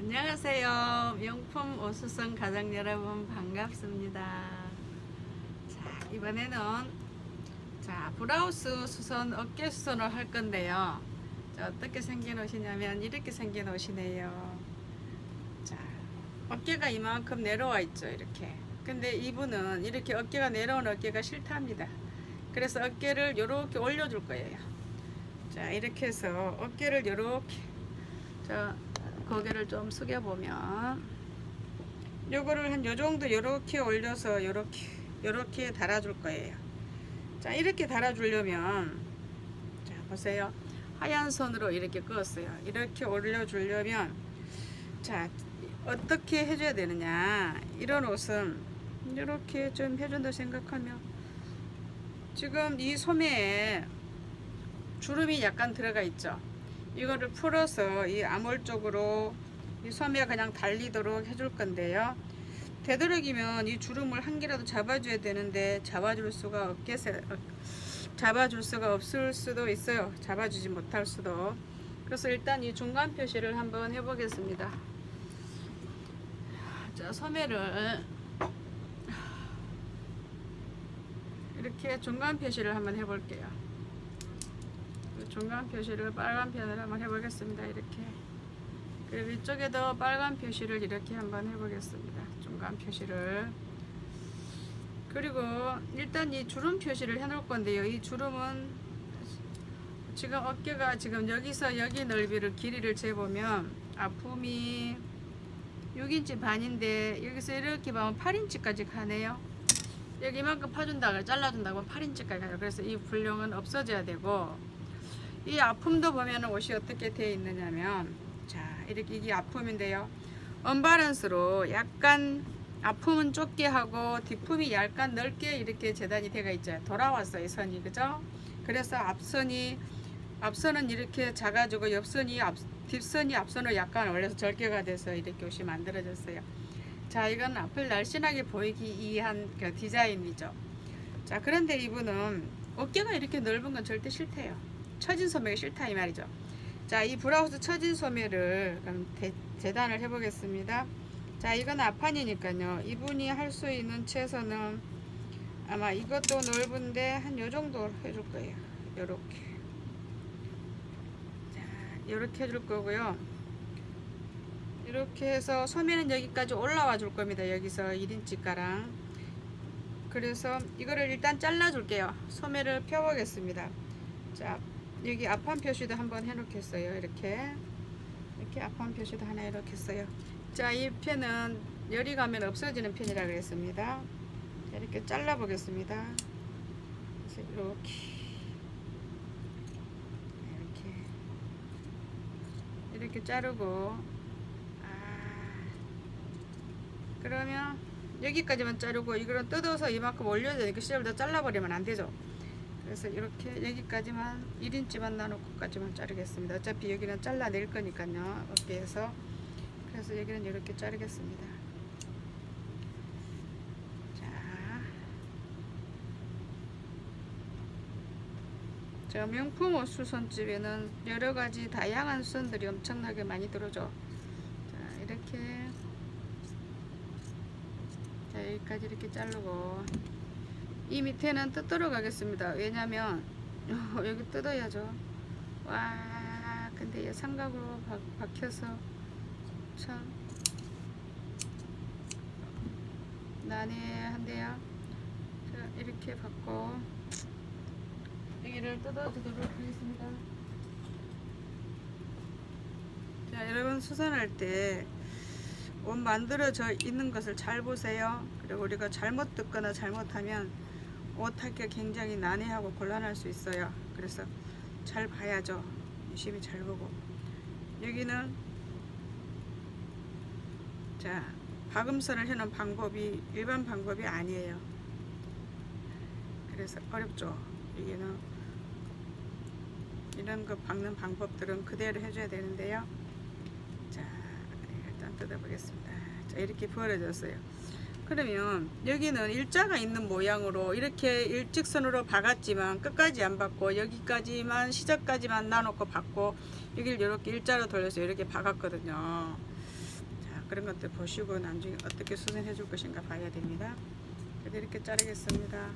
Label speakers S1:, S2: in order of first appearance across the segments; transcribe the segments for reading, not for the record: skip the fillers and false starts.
S1: 안녕하세요. 명품 오수성 가족 여러분 반갑습니다. 자, 이번에는 브라우스 수선 어깨 수선을 할 건데요. 자, 어떻게 생긴 옷이냐면 이렇게 생긴 옷이네요. 자, 어깨가 이만큼 내려와 있죠. 이렇게. 근데 이분은 이렇게 어깨가 내려온 어깨가 싫답니다. 그래서 어깨를 이렇게 올려줄 거예요. 자, 이렇게 해서 어깨를 이렇게 고개를 좀 숙여보면 요거를 한 요정도 요렇게 올려서 요렇게 달아줄 거예요. 자, 이렇게 달아주려면 자, 보세요. 하얀 선으로 이렇게 그었어요. 이렇게 올려주려면 자, 어떻게 해줘야 되느냐. 이런 옷은 이렇게 좀 해준다 생각하면 지금 이 소매에 주름이 약간 들어가 있죠. 이거를 풀어서 이 암홀 쪽으로 이 소매가 그냥 달리도록 해줄 건데요. 되도록이면 이 주름을 한 개라도 잡아줘야 되는데 잡아줄 수가 없을 수도 있어요. 잡아주지 못할 수도. 그래서 일단 이 중간 표시를 한번 해보겠습니다. 자, 소매를 이렇게 중간 표시를 한번 해볼게요. 중간 표시를 빨간 편으로 한번 해보겠습니다. 이렇게. 그리고 이쪽에도 빨간 표시를 이렇게 한번 해보겠습니다. 중간 표시를. 그리고 일단 이 주름 표시를 해놓을 건데요. 이 주름은 지금 어깨가 지금 여기서 여기 넓이를 길이를 재보면 아픔이 6인치 반인데 여기서 이렇게 보면 8인치까지 가네요. 여기만큼 파준다고 잘라준다고 8인치까지 가요. 그래서 이 불량은 없어져야 되고, 이 아픔도 보면 옷이 어떻게 되어 있느냐면 자, 이렇게 이게 아픔인데요. 언밸런스로 약간 아픔은 좁게 하고 뒷품이 약간 넓게 이렇게 재단이 되어 있죠. 돌아왔어요, 선이. 그죠? 그래서 앞선은 이렇게 작아지고 뒷선이 앞선으로 약간 올려서 절개가 돼서 이렇게 옷이 만들어졌어요. 자, 이건 앞을 날씬하게 보이기 위한 그 디자인이죠. 자, 그런데 이분은 어깨가 이렇게 넓은 건 절대 싫대요. 처진 소매가 싫다 이 말이죠. 자, 이 브라우스 처진 소매를 그럼 재단을 해 보겠습니다. 자, 이건 앞판이니까요. 이분이 할 수 있는 최선은 아마 이것도 넓은데 한 요 정도 해줄 거예요. 요렇게. 자, 요렇게 해줄 거고요. 이렇게 해서 소매는 여기까지 올라와 줄 겁니다. 여기서 1인치 가량. 그래서 이거를 일단 잘라 줄게요. 소매를 펴 보겠습니다. 자, 여기 앞판 표시도 한번 해놓겠어요. 이렇게 앞판 표시도 하나 해놓겠어요. 자, 이 편은 열이 가면 없어지는 편이라 그랬습니다. 이렇게 잘라 보겠습니다. 그래서 이렇게 자르고, 그러면 여기까지만 자르고 이거는 뜯어서 이만큼 올려야 되니까 시접을 더 잘라버리면 안 되죠. 그래서 이렇게 여기까지만 1인치만 나놓고까지만 자르겠습니다. 어차피 여기는 잘라낼 거니까요, 어깨에서. 그래서 여기는 이렇게 자르겠습니다. 자, 명품 옷 수선집에는 여러가지 다양한 수선들이 엄청나게 많이 들어오죠. 자, 이렇게. 자, 여기까지 이렇게 자르고, 이 밑에는 뜯도록 하겠습니다. 왜냐면 여기 뜯어야죠. 와, 근데 얘 삼각으로 박혀서 참 난해한데요. 자, 이렇게 받고 여기를 뜯어주도록 하겠습니다. 자, 여러분 수선할 때 옷 만들어져 있는 것을 잘 보세요. 그리고 우리가 잘못 뜯거나 잘못하면 옷하기가 굉장히 난해하고 곤란할 수 있어요. 그래서 잘 봐야죠. 유심히 잘 보고. 여기는 자, 박음선을 해놓은 방법이 일반 방법이 아니에요. 그래서 어렵죠. 여기는 이런 거 박는 방법들은 그대로 해줘야 되는데요. 자, 일단 뜯어보겠습니다. 자, 이렇게 벌어졌어요. 그러면 여기는 일자가 있는 모양으로 이렇게 일직선으로 박았지만 끝까지 안 박고 여기까지만 시접까지만 나놓고 박고 여기를 이렇게 일자로 돌려서 이렇게 박았거든요. 그런 것들 보시고 나중에 어떻게 수선해 줄 것인가 봐야 됩니다. 그래서 이렇게 자르겠습니다.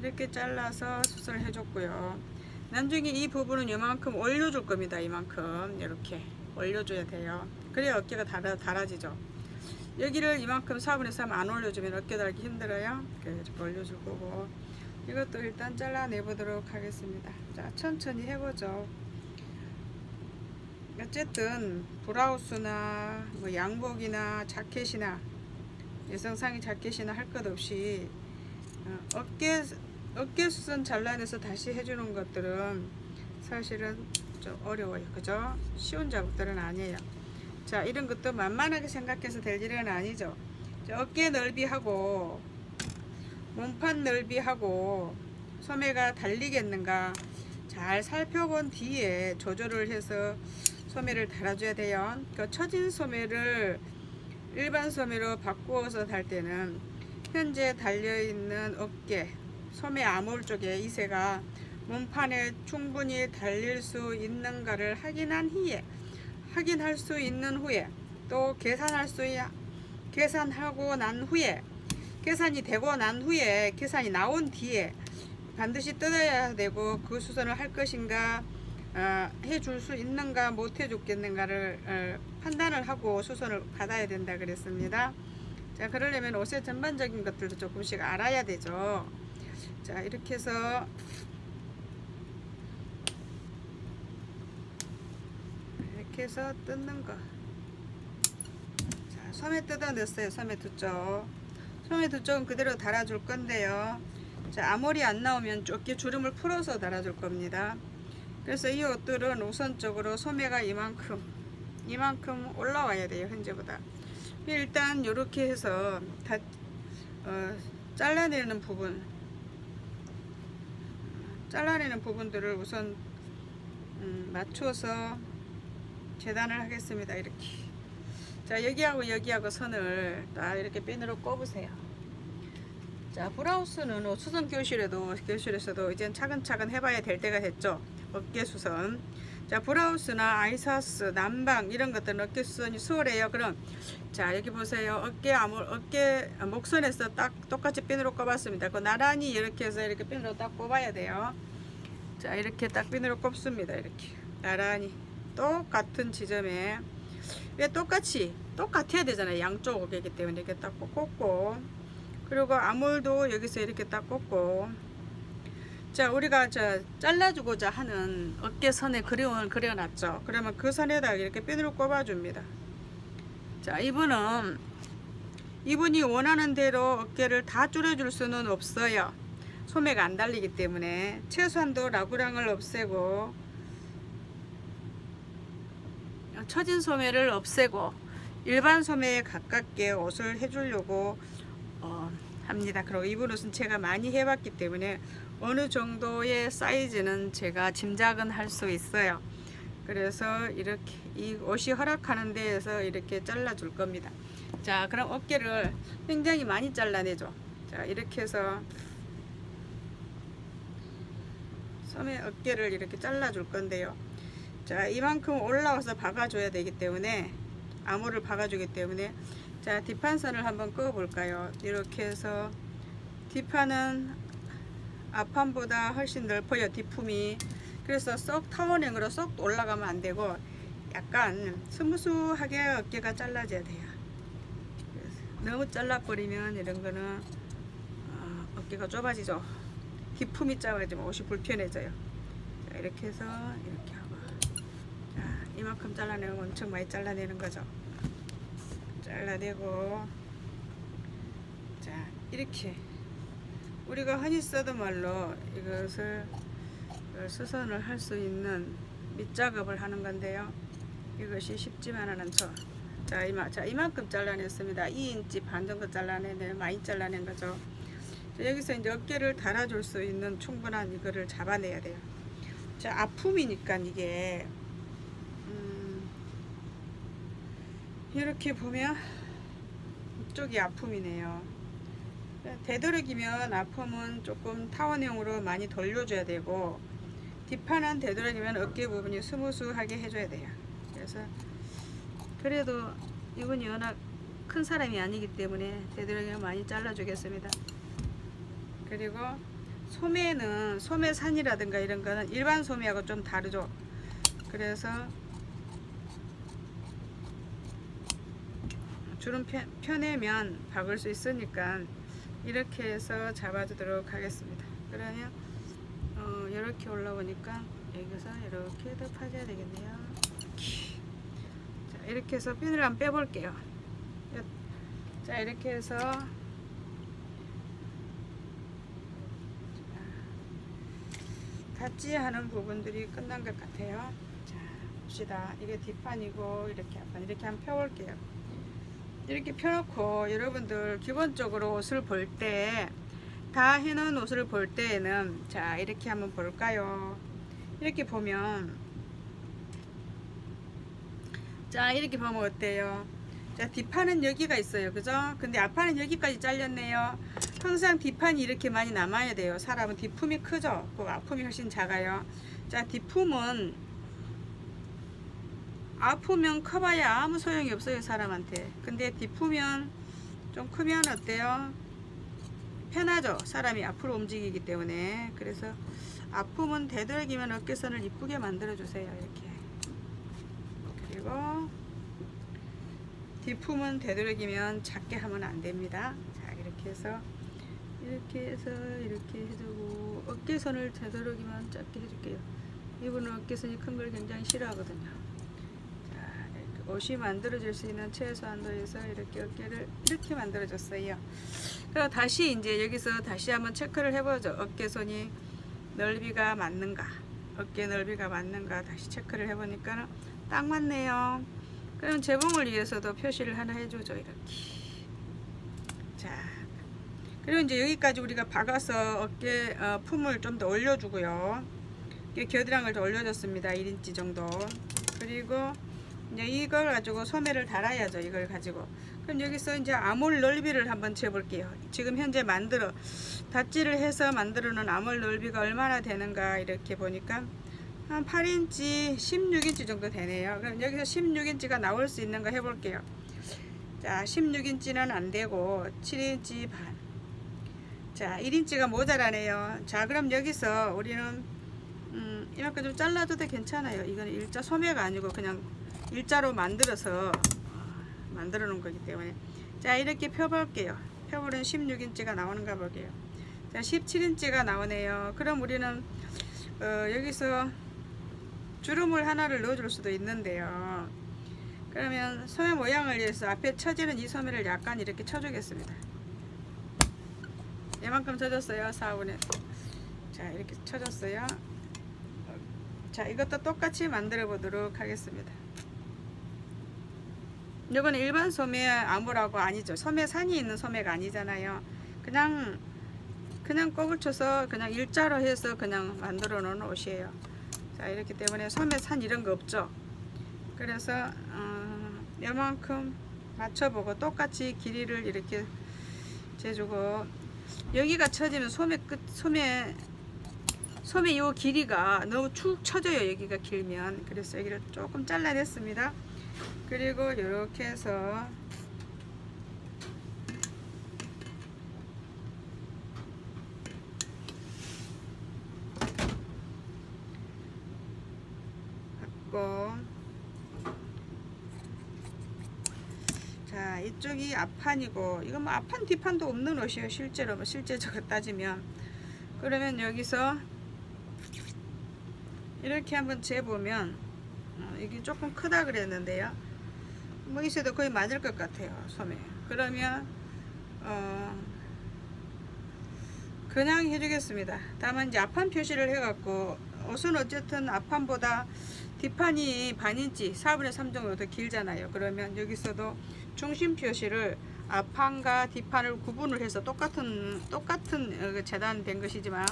S1: 이렇게 잘라서 수선을 해줬고요. 나중에 이 부분은 이만큼 올려줄 겁니다. 이만큼 이렇게 올려줘야 돼요. 그래야 어깨가 달아지죠. 여기를 이만큼 4분의 3 안 올려주면 어깨 달기 힘들어요. 그래서 이렇게 올려줄 거고, 이것도 일단 잘라내 보도록 하겠습니다. 자, 천천히 해보죠. 어쨌든 브라우스나 뭐 양복이나 자켓이나 여성상의 자켓이나 할 것 없이 어깨 수선 잘라내서 다시 해주는 것들은 사실은 좀 어려워요. 그죠? 쉬운 작업들은 아니에요. 자, 이런 것도 만만하게 생각해서 될 일은 아니죠. 자, 어깨 넓이하고 몸판 넓이하고 소매가 달리겠는가 잘 살펴본 뒤에 조절을 해서 소매를 달아줘야 돼요. 그 처진 소매를 일반 소매로 바꾸어서 달 때는 현재 달려있는 어깨 소매 아몰 쪽에 이새가 몸판에 충분히 달릴 수 있는가를 확인할 수 있는 후에 또 계산하고 난 후에 계산이 되고 난 후에 계산이 나온 뒤에 반드시 뜯어야 되고 그 수선을 할 것인가 해줄 수 있는가 못 해줬겠는가를 판단을 하고 수선을 받아야 된다 그랬습니다. 자, 그러려면 옷의 전반적인 것들도 조금씩 알아야 되죠. 자, 이렇게 해서 뜯는 거. 자, 소매 뜯어 냈어요. 소매 두 쪽. 소매 두 쪽은 그대로 달아줄 건데요. 자, 아몰이 안 나오면 어깨 주름을 풀어서 달아줄 겁니다. 그래서 이 옷들은 우선적으로 소매가 이만큼 올라와야 돼요. 현재보다. 일단 이렇게 해서 다 잘라내는 부분들을 우선 맞춰서 재단을 하겠습니다. 이렇게. 자, 여기하고 선을 딱 이렇게 핀으로 꼽으세요. 자, 브라우스는 수선 교실에서도 이제 차근차근 해봐야 될 때가 됐죠. 어깨 수선. 자, 브라우스나 아이사스, 남방 이런 것들은 어깨 수선이 수월해요. 그럼 자, 여기 보세요. 어깨 목선에서 딱 똑같이 핀으로 꼽았습니다. 그 나란히 이렇게 해서 이렇게 핀으로 딱 꼽아야 돼요. 자, 이렇게 딱 핀으로 꼽습니다. 이렇게 나란히 똑같은 지점에 왜 똑같아야 되잖아요. 양쪽 어깨이기 때문에 이렇게 딱 꼽고, 그리고 아몰도 여기서 이렇게 딱 꼽고. 자, 우리가 잘라주고자 하는 어깨선의 그림을 그려놨죠. 그러면 그 선에다가 이렇게 핀으로 꼽아줍니다. 자, 이분이 원하는 대로 어깨를 다 줄여줄 수는 없어요. 소매가 안 달리기 때문에 최소한도 라구랑을 없애고 처진 소매를 없애고 일반 소매에 가깝게 옷을 해주려고 합니다. 그리고 입은 옷은 제가 많이 해봤기 때문에 어느 정도의 사이즈는 제가 짐작은 할 수 있어요. 그래서 이렇게 이 옷이 허락하는 데에서 이렇게 잘라줄 겁니다. 자, 그럼 어깨를 굉장히 많이 잘라내죠. 자, 이렇게 해서 소매 어깨를 이렇게 잘라줄 건데요. 자, 이만큼 올라와서 박아줘야 되기 때문에 아몰을 박아주기 때문에 자, 뒷판선을 한번 그어 볼까요? 이렇게 해서 뒷판은 앞판보다 훨씬 넓어요. 뒷품이. 그래서 쏙 타원형으로 쏙 올라가면 안 되고 약간 스무스하게 어깨가 잘라져야 돼요. 너무 잘라버리면 이런 거는 어깨가 좁아지죠. 뒷품이 작아지면 옷이 불편해져요. 자, 이렇게 해서 이렇게 하고, 자, 이만큼 잘라내면 엄청 많이 잘라내는 거죠. 잘라내고, 자, 이렇게 우리가 흔히 쓰던 말로 이것을 수선을 할 수 있는 밑작업을 하는 건데요. 이것이 쉽지만은 않죠. 자, 이만큼 잘라냈습니다. 2인치 반 정도 잘라내네. 많이 잘라낸 거죠. 자, 여기서 이제 어깨를 달아줄 수 있는 충분한 이거를 잡아내야 돼요. 자, 아픔이니까 이게 이렇게 보면 이쪽이 아픔이네요. 되도록이면 아픔은 조금 타원형으로 많이 돌려줘야 되고, 뒷판은 되도록이면 어깨 부분이 스무스하게 해줘야 돼요. 그래서 그래도 이분이 워낙 큰 사람이 아니기 때문에 되도록이면 많이 잘라주겠습니다. 그리고 소매는 소매산이라든가 이런 거는 일반 소매하고 좀 다르죠. 그래서 주름 펴내면 박을 수 있으니까 이렇게 해서 잡아주도록 하겠습니다. 그러면 이렇게 올라오니까 여기서 이렇게 더 파줘야 되겠네요. 자, 이렇게 해서 핀을 한번 빼볼게요. 자, 이렇게 해서 같이 하는 부분들이 끝난 것 같아요. 자, 봅시다. 이게 뒷판이고 이렇게 한번 펴볼게요. 이렇게 펴놓고 여러분들 기본적으로 옷을 볼 때, 다 해놓은 옷을 볼 때에는 자, 이렇게 한번 볼까요? 이렇게 보면, 자, 이렇게 보면 어때요? 자, 뒷판은 여기가 있어요. 그죠? 근데 앞판은 여기까지 잘렸네요. 항상 뒷판이 이렇게 많이 남아야 돼요. 사람은 뒷품이 크죠? 그 앞품이 훨씬 작아요. 자, 뒷품은 아프면 커봐야 아무 소용이 없어요, 사람한테. 근데 뒷품면 좀 크면 어때요? 편하죠? 사람이 앞으로 움직이기 때문에. 그래서 아프면 되도록이면 어깨선을 이쁘게 만들어 주세요. 이렇게. 그리고 뒷품은 되도록이면 작게 하면 안 됩니다. 자, 이렇게 해서 이렇게 해주고, 어깨선을 되도록이면 작게 해줄게요. 이분은 어깨선이 큰 걸 굉장히 싫어하거든요. 자, 이렇게 옷이 만들어질 수 있는 최소한도에서 이렇게 어깨를 이렇게 만들어줬어요. 그럼 다시 이제 여기서 다시 한번 체크를 해보죠. 어깨선이 넓이가 맞는가, 어깨 넓이가 맞는가 다시 체크를 해보니까 딱 맞네요. 그럼 재봉을 위해서도 표시를 하나 해주죠. 이렇게. 자, 그리고 이제 여기까지 우리가 박아서 어깨 품을 좀 더 올려주고요. 겨드랑이를 더 올려줬습니다. 1인치 정도. 그리고 이제 이걸 가지고 소매를 달아야죠. 이걸 가지고. 그럼 여기서 이제 아몰 넓이를 한번 재볼게요. 지금 현재 닷지를 해서 만들어 놓은 아몰 넓이가 얼마나 되는가 이렇게 보니까 한 8인치, 16인치 정도 되네요. 그럼 여기서 16인치가 나올 수 있는가 해볼게요. 자, 16인치는 안 되고 7인치 반. 자, 1인치가 모자라네요. 자, 그럼 여기서 우리는 이만큼 좀 잘라줘도 괜찮아요. 이건 일자 소매가 아니고 그냥 일자로 만들어서 만들어 놓은 거기 때문에. 자, 이렇게 펴볼게요. 펴보면 16인치가 나오는가 볼게요. 자, 17인치가 나오네요. 그럼 우리는 여기서 주름을 하나를 넣어줄 수도 있는데요. 그러면 소매 모양을 위해서 앞에 쳐지는 이 소매를 약간 이렇게 쳐주겠습니다. 이만큼 쳐줬어요. 4분의. 자, 이렇게 쳐줬어요. 자, 이것도 똑같이 만들어 보도록 하겠습니다. 이거는 일반 소매 아무라고 아니죠. 소매산이 있는 소매가 아니잖아요. 그냥 꼽을 쳐서 그냥 일자로 해서 그냥 만들어 놓은 옷이에요. 자, 이렇기 때문에 소매산 이런 거 없죠. 그래서 요만큼 맞춰보고 똑같이 길이를 이렇게 재주고, 여기가 쳐지면 소매 요 길이가 너무 축 처져요. 여기가 길면. 그래서 여기를 조금 잘라냈습니다. 그리고 이렇게 해서 받고, 자, 이쪽이 앞판이고, 이건 뭐 앞판 뒷판도 없는 옷이에요. 실제적으로 따지면. 그러면 여기서 이렇게 한번 재보면 이게 조금 크다 그랬는데요. 뭐 있어도 거의 맞을 것 같아요. 소매. 그러면 그냥 해주겠습니다. 다만 이제 앞판 표시를 해갖고, 옷은 어쨌든 앞판보다 뒷판이 반인치 4분의 3 정도 더 길잖아요. 그러면 여기서도 중심 표시를 앞판과 뒷판을 구분을 해서 똑같은 재단된 것이지만,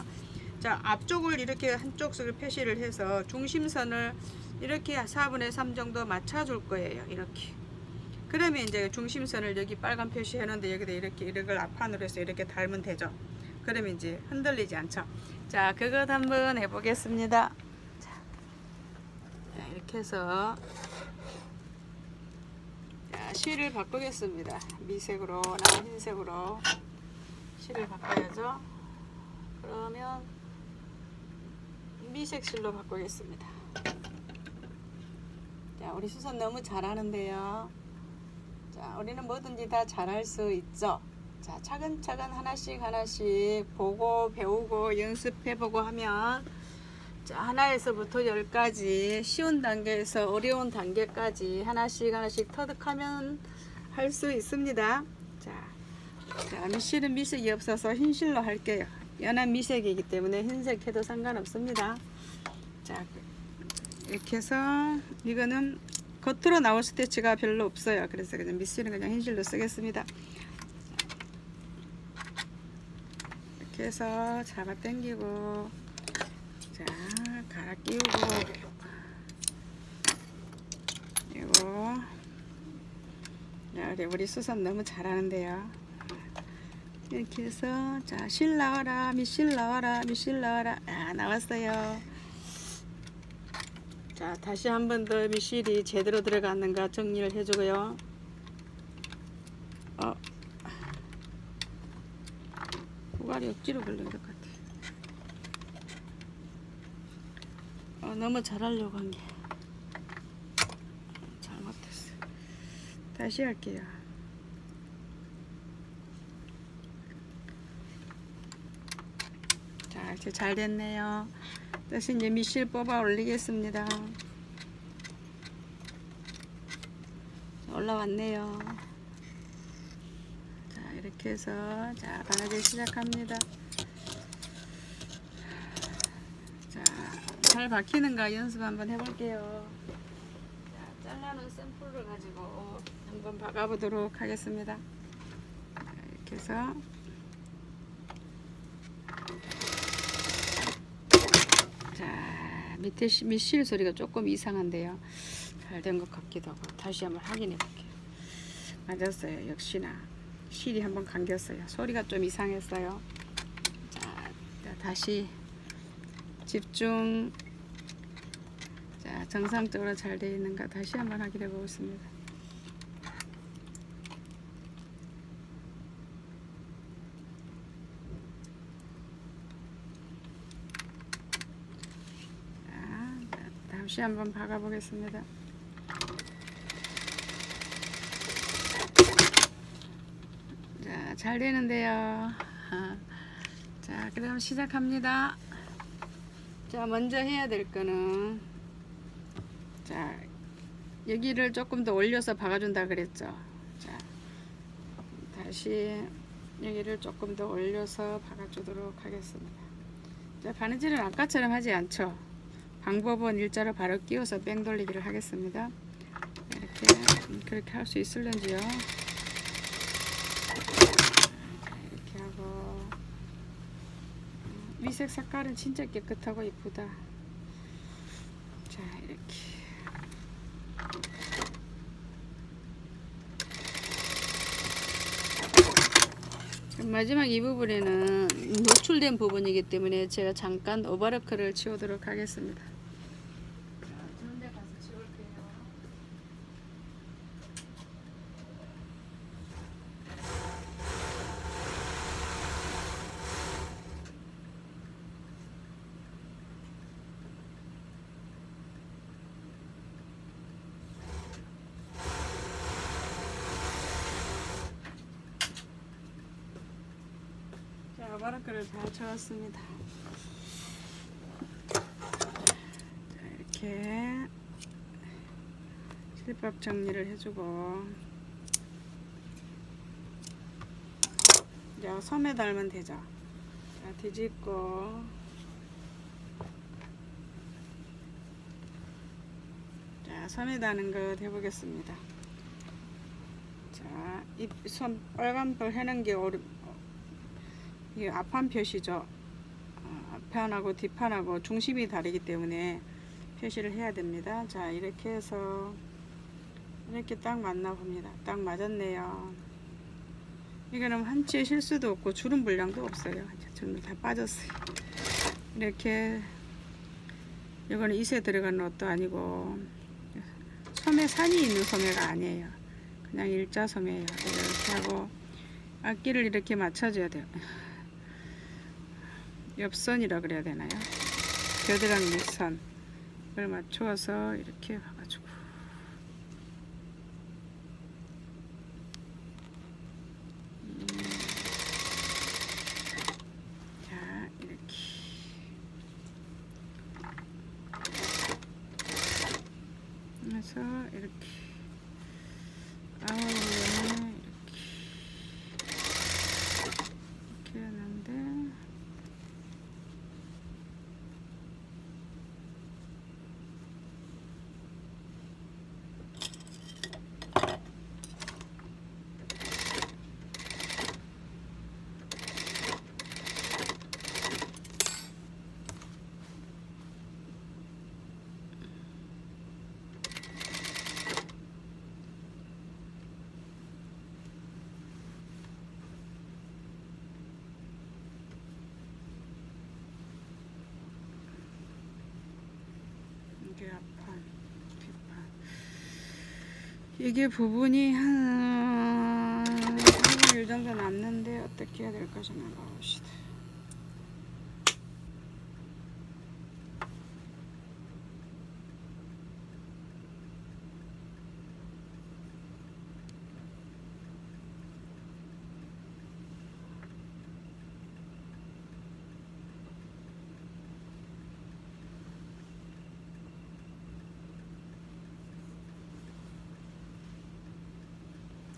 S1: 자, 앞쪽을 이렇게 한쪽을 표시를 해서 중심선을 이렇게 4분의 3 정도 맞춰줄 거예요. 이렇게. 그러면 이제 중심선을 여기 빨간 표시 해놓은데 여기다 이걸 앞판으로 해서 이렇게 달면 되죠. 그러면 이제 흔들리지 않죠. 자, 그것 한번 해보겠습니다. 자, 이렇게 해서 자, 실을 바꾸겠습니다. 미색으로나 흰색으로 실을 바꿔야죠. 그러면 미색 실로 바꾸겠습니다. 자, 우리 수선 너무 잘하는데요. 자, 우리는 뭐든지 다 잘할 수 있죠. 자, 차근차근 하나씩 보고 배우고 연습해보고 하면, 자, 하나에서부터 10까지 쉬운 단계에서 어려운 단계까지 하나씩 터득하면 할 수 있습니다. 자, 미실은 미색이 없어서 흰실로 할게요. 연한 미색이기 때문에 흰색 해도 상관없습니다. 자, 이렇게 해서 이거는 겉으로 나올 스티치가 별로 없어요. 그래서 그냥 미실은 그냥 흰실로 쓰겠습니다. 이렇게 해서 잡아 당기고, 자, 갈아 끼우고, 그리고 우리 수선 너무 잘하는데요. 이렇게 해서, 자, 실 나와라, 미실 나와라, 미실 나와라. 아, 나왔어요. 자, 다시 한 번 더 미실이 제대로 들어갔는가 정리를 해주고요. 고갈이 억지로 걸린 것 같아. 너무 잘하려고 한 게 잘못했어. 다시 할게요. 자, 이제 잘 됐네요. 다시 이제 미실 뽑아 올리겠습니다. 올라왔네요. 자, 이렇게 해서, 자, 바느질 시작합니다. 자, 잘 박히는가 연습 한번 해볼게요. 자, 잘라놓은 샘플을 가지고 한번 박아보도록 하겠습니다. 자, 이렇게 해서, 자, 밑에 미실 소리가 조금 이상한데요. 잘 된 것 같기도 하고 다시 한번 확인해 볼게요. 맞았어요. 역시나 실이 한번 감겼어요. 소리가 좀 이상했어요. 자, 다시 집중. 자, 정상적으로 잘 되어 있는가 다시 한번 확인해 보겠습니다. 자, 다시 한번 박아 보겠습니다. 자, 잘 되는데요. 자, 그럼 시작합니다. 자, 먼저 해야 될 거는, 자, 여기를 조금 더 올려서 박아준다 그랬죠. 자, 다시 여기를 조금 더 올려서 박아주도록 하겠습니다. 자, 바느질은 아까처럼 하지 않죠. 방법은 일자로 바로 끼워서 뺑 돌리기를 하겠습니다. 이렇게 그렇게 할 수 있을런지요. 이렇게 하고, 미색 색깔은 진짜 깨끗하고 이쁘다. 자, 이렇게 마지막 이 부분에는 노출된 부분이기 때문에 제가 잠깐 오버로크를 치우도록 하겠습니다. 좋은 데 가서 치울게요. 자, 오버로크를 잘 쳐왔습니다. 자, 이렇게 실밥 정리를 해주고, 자, 섬에 달면 되죠. 자, 뒤집고, 자, 섬에 다는 거 해보겠습니다. 자, 이 섬 빨간 볼 해는 게 이게 앞판 표시죠. 앞판하고 뒷판하고 중심이 다르기 때문에 표시를 해야 됩니다. 자, 이렇게 해서 이렇게 딱 맞나 봅니다. 딱 맞았네요. 이거는 한치의 실수도 없고 주름 분량도 없어요. 전부 다 빠졌어요. 이렇게, 이거는 이세 들어간 옷도 아니고 소매 산이 있는 소매가 아니에요. 그냥 일자섬이에요. 이렇게 하고 앞길을 이렇게 맞춰줘야 돼요. 옆선이라 그래야 되나요? 겨드랑이 선을 맞추어서 이렇게 봐가지고 자 이렇게 해서 이렇게 아우에 이렇게 하는데 이게 앞판, 뒷판. 이게 부분이 한 3분의 1 정도 남는데 어떻게 해야 될까 좀 해봅시다.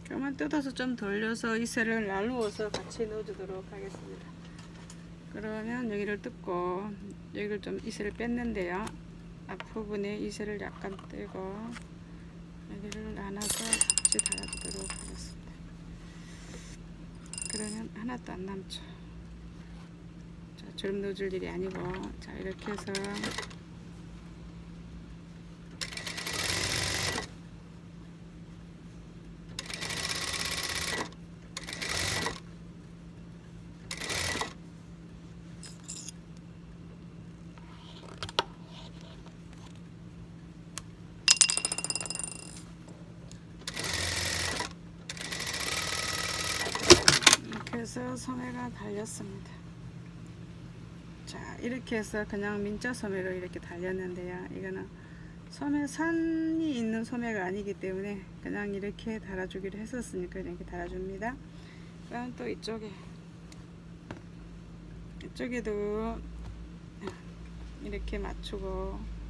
S1: 그만 뜯어서 좀 돌려서 이슬을 나누어서 같이 넣어주도록 하겠습니다. 그러면 여기를 뜯고 여기를 좀 이슬을 뺐는데요. 앞부분에 이슬을 약간 떼고 여기를 나눠서 같이 달아주도록 하겠습니다. 그러면 하나도 안 남죠. 자, 주름 넣어줄 일이 아니고 자 이렇게 해서 해서 소매가 달렸습니다. 자 이렇게 해서 그냥 민자 소매로 이렇게 달렸는데요. 이거는 소매 산이 있는 소매가 아니기 때문에 그냥 이렇게 달아주기로 했었으니까 이렇게 달아줍니다. 그럼 또 이쪽에도 이렇게 맞추고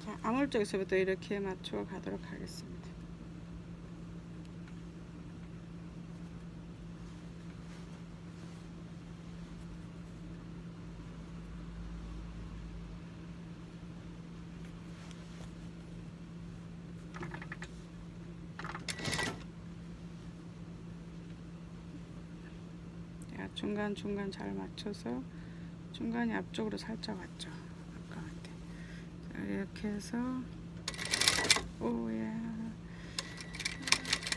S1: 자, 암홀 쪽에서부터 이렇게 맞춰 가도록 하겠습니다. 자, 중간중간 잘 맞춰서 중간이 앞쪽으로 살짝 왔죠. 이렇게 해서 오야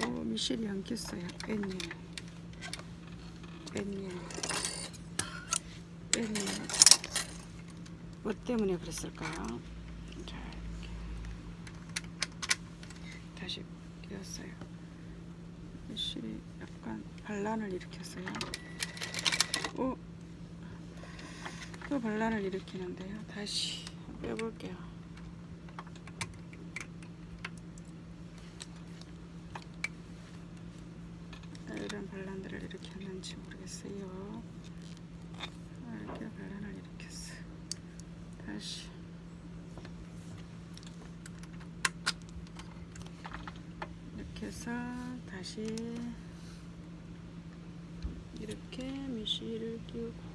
S1: 오 미실이 안 꼈어요. 웬일 뭐 때문에 그랬을까요? 자 이렇게 다시 끼웠어요. 미실이 약간 반란을 일으켰어요. 또 반란을 일으키는데요. 다시 빼볼게요. 이런 반란들을 이렇게 했는지 모르겠어요. 이렇게 반란을 일으켰어. 다시 이렇게 해서 다시 이렇게 미시를 끼우고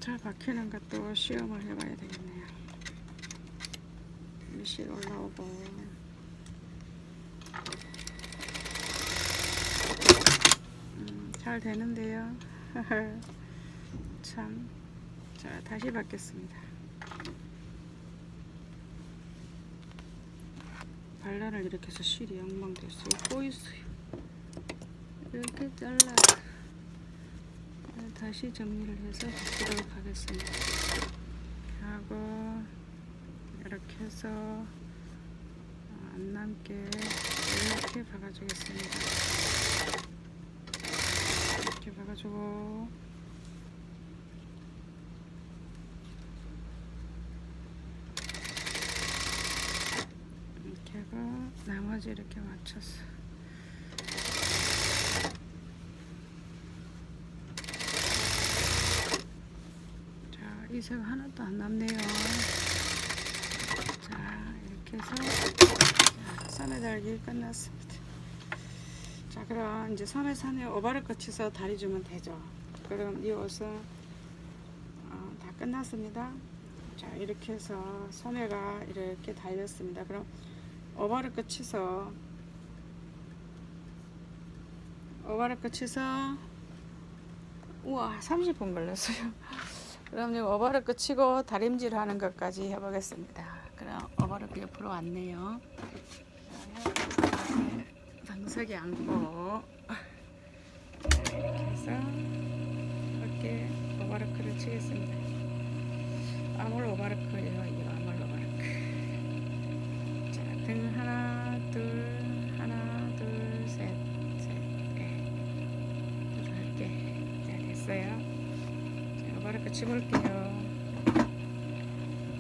S1: 잘 박히는 것도 시험을 해봐야 되겠네요. 미실 올라오고 잘 되는데요. 참 자, 다시 받겠습니다. 발란을 이렇게 해서 실이 양방됐어요. 꼬있어요. 이렇게 잘라 다시 정리를 해서 붙이도록 하겠습니다. 하고 이렇게 해서 안 남게 이렇게 박아주겠습니다. 이렇게 박아주고 이렇게 하고 나머지 이렇게 맞춰서 자, 이 색 하나도 안 남네요. 자, 이렇게 해서 섬에 달기 끝났습니다. 자, 그럼 이제 섬에 산에 오바를 거쳐서 다리 주면 되죠. 그럼 이 옷은 다 끝났습니다. 자, 이렇게 해서 소매가 이렇게 달렸습니다. 그럼 오바를 거쳐서 우와 30분 걸렸어요. 그럼 오바를 거치고 다림질 하는 것까지 해보겠습니다. 그럼 오바를 옆으로 왔네요. 방석에 앉고 이렇게 해서 어깨 오바르크를 치겠습니다. 아몰 오바르크예요. 이거 아몰 오바르크. 자, 등 하나 둘 셋 할게. 자, 됐어요. 자, 오바르크 치볼게요.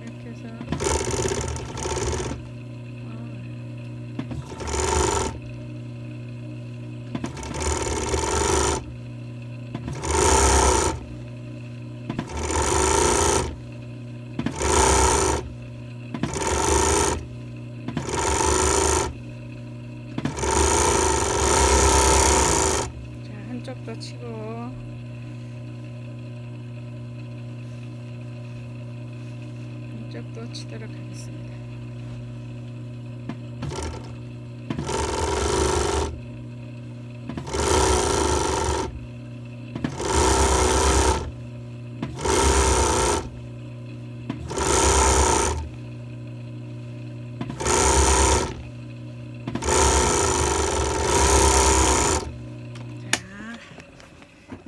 S1: 이렇게 해서 한쪽도 치고 한쪽도 치도록 하겠습니다.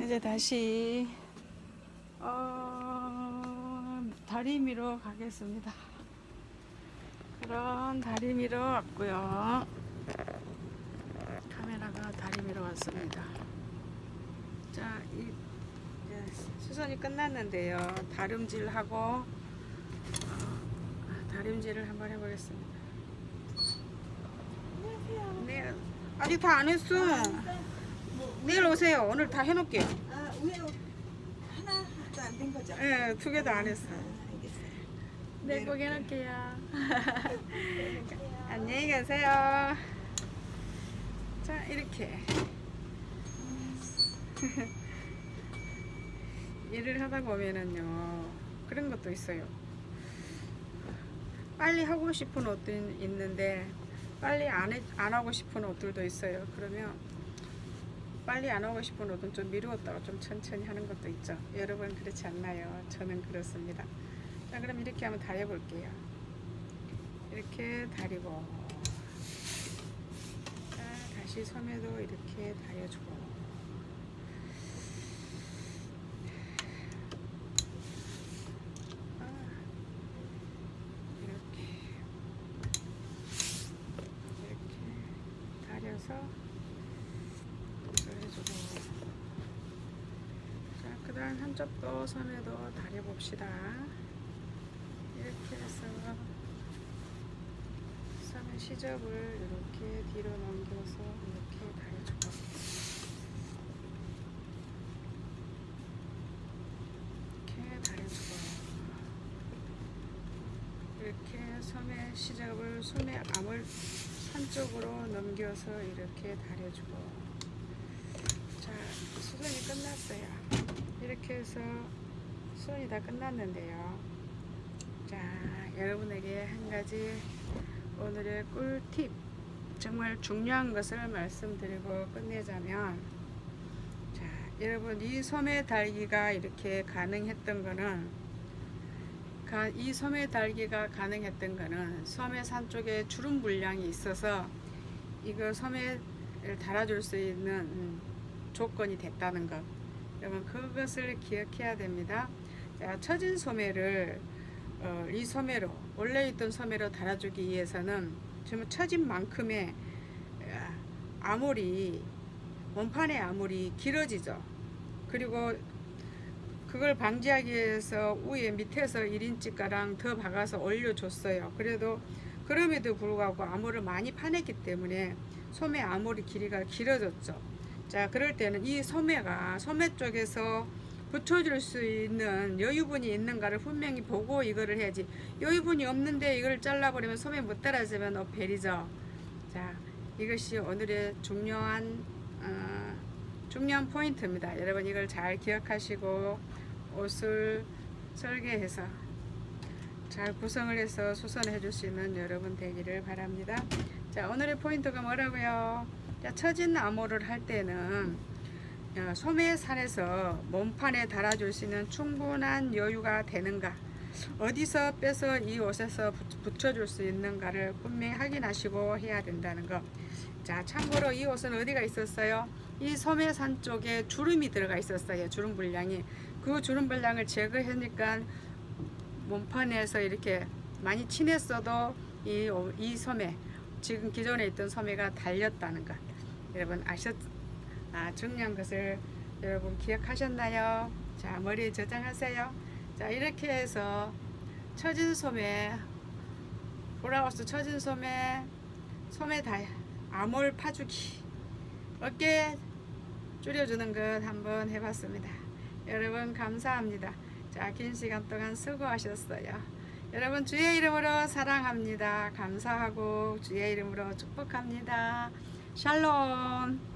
S1: 이제 다시 다리미로 가겠습니다. 그럼 다리미로 왔고요. 카메라가 다리미로 왔습니다. 자, 이제 수선이 끝났는데요. 다림질하고 다림질을 한번 해보겠습니다.
S2: 안녕하세요.
S1: 네, 아직 다 안 했어. 내일 오세요. 오늘 다 해놓을게요.
S2: 왜 하나도 안 된 거죠?
S1: 네, 2개도 안 했어요.
S2: 알겠어요.
S1: 네, 꼭 해놓을게요.
S2: 안녕하세요.
S1: 안녕히 가세요. 자, 이렇게 일을 하다 보면은요 그런 것도 있어요. 빨리 하고 싶은 옷도 있는데 빨리 안 하고 싶은 옷들도 있어요. 그러면 빨리 안 하고 싶은 옷은 좀 미루었다가 좀 천천히 하는 것도 있죠. 여러분 그렇지 않나요? 저는 그렇습니다. 자, 그럼 이렇게 한번 다려볼게요. 이렇게 다리고, 자, 다시 소매도 이렇게 다려주고, 이렇게 다려서 해주고, 자, 그 다음 한쪽도 소매도 다려봅시다. 이렇게 해서 소매 시접을 이렇게 뒤로 넘겨서 이렇게 다려주고, 이렇게 다려주고, 이렇게 소매 시접을 소매 암을 한쪽으로 넘겨서 이렇게 다려주고, 자, 수선이 끝났어요. 이렇게 해서 수선이 다 끝났는데요. 자, 여러분에게 한 가지 오늘의 꿀팁, 정말 중요한 것을 말씀드리고 끝내자면, 자, 여러분 이 소매 달기가 이렇게 가능했던 거는 이 소매 달기가 가능했던 거는 소매산 쪽에 주름 물량이 있어서 이거 소매를 달아줄 수 있는 조건이 됐다는 것. 여러분 그것을 기억해야 됩니다. 자, 처진 소매를 이 소매로 원래 있던 소매로 달아주기 위해서는 지금 처진 만큼의 아몰이 원판의 아몰이 길어지죠. 그리고 그걸 방지하기 위해서 위에 밑에서 1인치 가량 더 박아서 올려줬어요. 그럼에도 불구하고 아몰을 많이 파냈기 때문에 소매 아몰이 길이가 길어졌죠. 자, 그럴 때는 이 소매 쪽에서 붙여줄 수 있는 여유분이 있는가를 분명히 보고 이거를 해야지. 여유분이 없는데 이걸 잘라버리면 소매 못 따라주면 어펠이죠. 자, 이것이 오늘의 중요한 포인트입니다. 여러분 이걸 잘 기억하시고 옷을 설계해서 잘 구성을 해서 수선해 줄 수 있는 여러분 되기를 바랍니다. 자, 오늘의 포인트가 뭐라고요? 자, 처진 암호를 할 때는 소매산에서 몸판에 달아줄 수 있는 충분한 여유가 되는가, 어디서 빼서 이 옷에서 붙여줄 수 있는가를 분명히 확인하시고 해야 된다는 거. 자, 참고로 이 옷은 어디가 있었어요? 이 소매산 쪽에 주름이 들어가 있었어요. 주름 분량이. 그 주름 분량을 제거하니까 몸판에서 이렇게 많이 친했어도 이 소매, 지금 기존에 있던 소매가 달렸다는 것. 여러분 중요한 것을 여러분 기억하셨나요? 자, 머리에 저장하세요. 자, 이렇게 해서 처진 소매, 브라우스 처진 소매 아몰 파주기, 어깨 줄여주는 것 한번 해봤습니다. 여러분 감사합니다. 자, 긴 시간 동안 수고하셨어요. 여러분 주의 이름으로 사랑합니다. 감사하고 주의 이름으로 축복합니다. 샬롬.